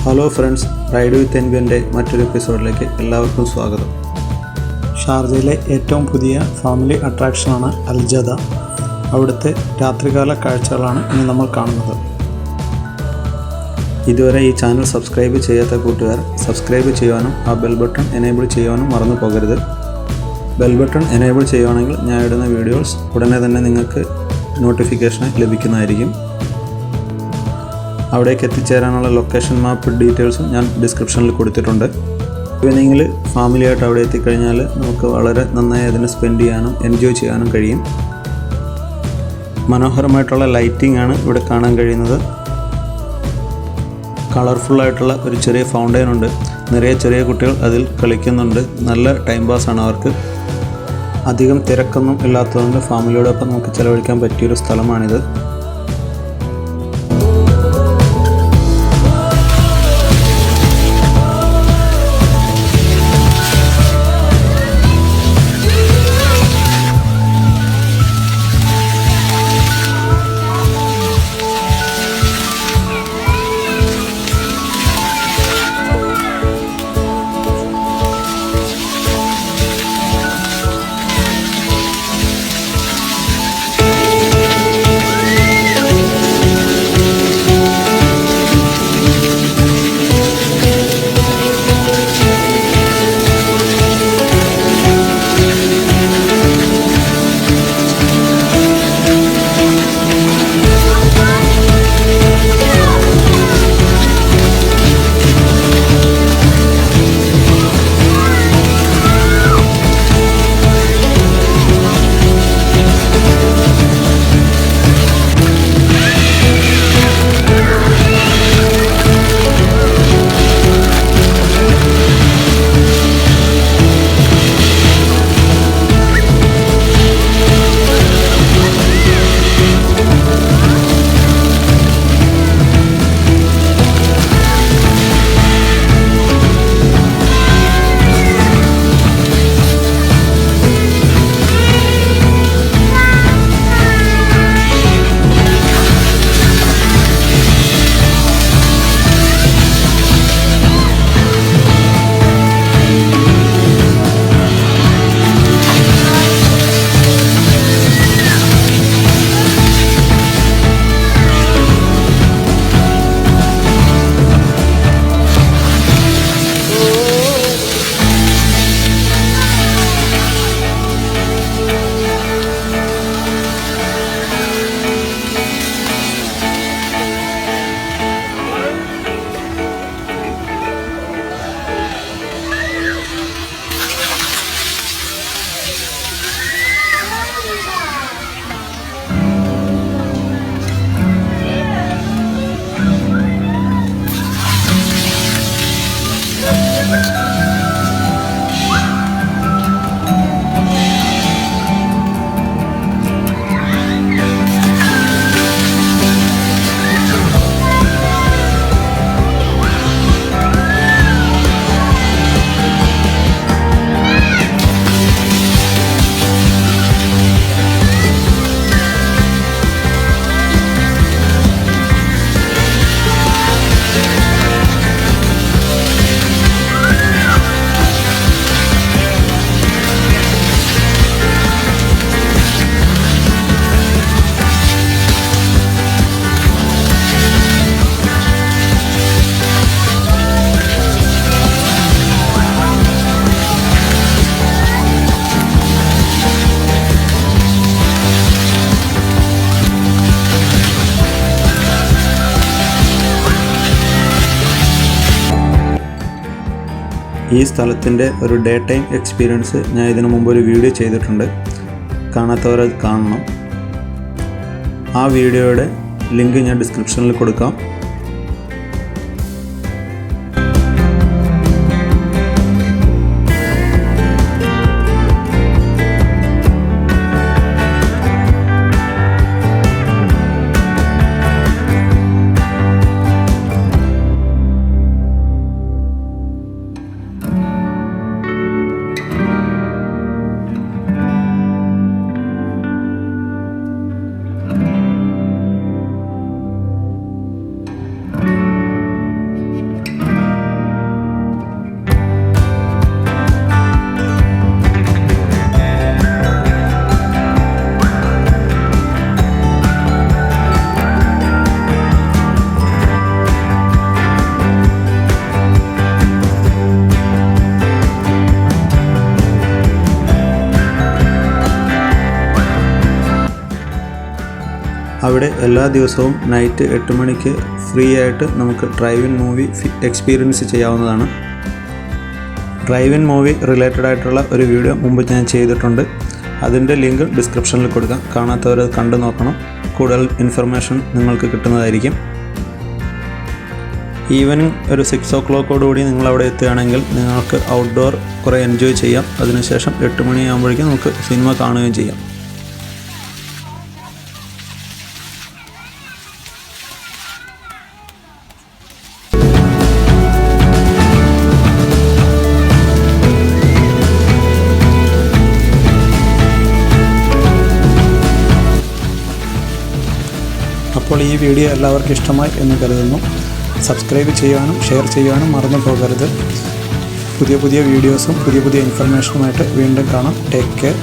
Hello friends, ride with എൻവിൻ്റെ മറ്റൊരു എപ്പിസോഡിലേക്ക് എല്ലാവർക്കും സ്വാഗതം. ഷാർജയിലെ ഏറ്റവും പുതിയ ഫാമിലി അട്രാക്ഷനാണ് അൽജദ. അവിടുത്തെ രാത്രികാല കാഴ്ചകളാണ് ഇനി നമ്മൾ കാണുന്നത്. ഇതുവരെ ഈ ചാനൽ സബ്സ്ക്രൈബ് ചെയ്യാത്ത കൂട്ടുകാർ സബ്സ്ക്രൈബ് ചെയ്യുവാനും ആ ബെൽ ബട്ടൺ എനേബിൾ ചെയ്യുവാനും മറന്നു പോകരുത്. ബെൽ ബട്ടൺ എനേബിൾ ചെയ്യുവാണെങ്കിൽ ഞാൻ ഇടുന്ന വീഡിയോസ് ഉടനെ തന്നെ നിങ്ങൾക്ക് നോട്ടിഫിക്കേഷൻ ലഭിക്കുന്നതായിരിക്കും. അവിടേക്ക് എത്തിച്ചേരാനുള്ള ലൊക്കേഷൻ മാപ്പ് ഡീറ്റെയിൽസും ഞാൻ ഡിസ്ക്രിപ്ഷനിൽ കൊടുത്തിട്ടുണ്ട്. ഈവനിങ്ങിൽ ഫാമിലിയായിട്ട് അവിടെ എത്തിക്കഴിഞ്ഞാൽ നമുക്ക് വളരെ നന്നായി അതിനെ സ്പെൻഡ് ചെയ്യാനും എൻജോയ് ചെയ്യാനും കഴിയും. മനോഹരമായിട്ടുള്ള ലൈറ്റിംഗ് ആണ് ഇവിടെ കാണാൻ കഴിയുന്നത്. കളർഫുള്ളായിട്ടുള്ള ഒരു ചെറിയ ഫൗണ്ടെയിൻ ഉണ്ട്. നിറയെ ചെറിയ കുട്ടികൾ അതിൽ കളിക്കുന്നുണ്ട്. നല്ല ടൈം പാസ്സാണ് അവർക്ക്. അധികം തിരക്കൊന്നും ഇല്ലാത്തതുകൊണ്ട് ഫാമിലിയോടൊപ്പം നമുക്ക് ചിലവഴിക്കാൻ പറ്റിയൊരു സ്ഥലമാണിത്. ഈ സ്ഥലത്തിൻ്റെ ഒരു ഡേ ടൈം എക്സ്പീരിയൻസ് ഞാൻ ഇതിനു മുമ്പ് ഒരു വീഡിയോ ചെയ്തിട്ടുണ്ട്. കാണാത്തവരത് കാണണം. ആ വീഡിയോയുടെ ലിങ്ക് ഞാൻ ഡിസ്ക്രിപ്ഷനിൽ കൊടുക്കാം. അവിടെ എല്ലാ ദിവസവും നൈറ്റ് 8 മണിക്ക് ഫ്രീ ആയിട്ട് നമുക്ക് ഡ്രൈവ് ഇൻ മൂവി എക്സ്പീരിയൻസ് ചെയ്യാവുന്നതാണ്. ഡ്രൈവ് ഇൻ മൂവി റിലേറ്റഡ് ആയിട്ടുള്ള ഒരു വീഡിയോ മുമ്പ് ഞാൻ ചെയ്തിട്ടുണ്ട്. അതിൻ്റെ ലിങ്ക് ഡിസ്ക്രിപ്ഷനിൽ കൊടുക്കാം. കാണാത്തവരത് കണ്ടു നോക്കണം. കൂടുതൽ ഇൻഫർമേഷൻ നിങ്ങൾക്ക് കിട്ടുന്നതായിരിക്കും. ഈവനിങ് ഒരു 6 o'clock നിങ്ങളവിടെ എത്തുകയാണെങ്കിൽ നിങ്ങൾക്ക് ഔട്ട്ഡോർ കുറേ എൻജോയ് ചെയ്യാം. അതിനുശേഷം 8 മണിയാകുമ്പോഴേക്കും നമുക്ക് സിനിമ കാണുകയും ചെയ്യാം. അപ്പോൾ ഈ വീഡിയോ എല്ലാവർക്കും ഇഷ്ടമായി എന്ന് കരുതുന്നു. സബ്സ്ക്രൈബ് ചെയ്യാനും ഷെയർ ചെയ്യാനും മറന്നു പോകരുത്. പുതിയ വീഡിയോസും പുതിയ ഇൻഫർമേഷനുമായിട്ട് വീണ്ടും കാണാം. Take care.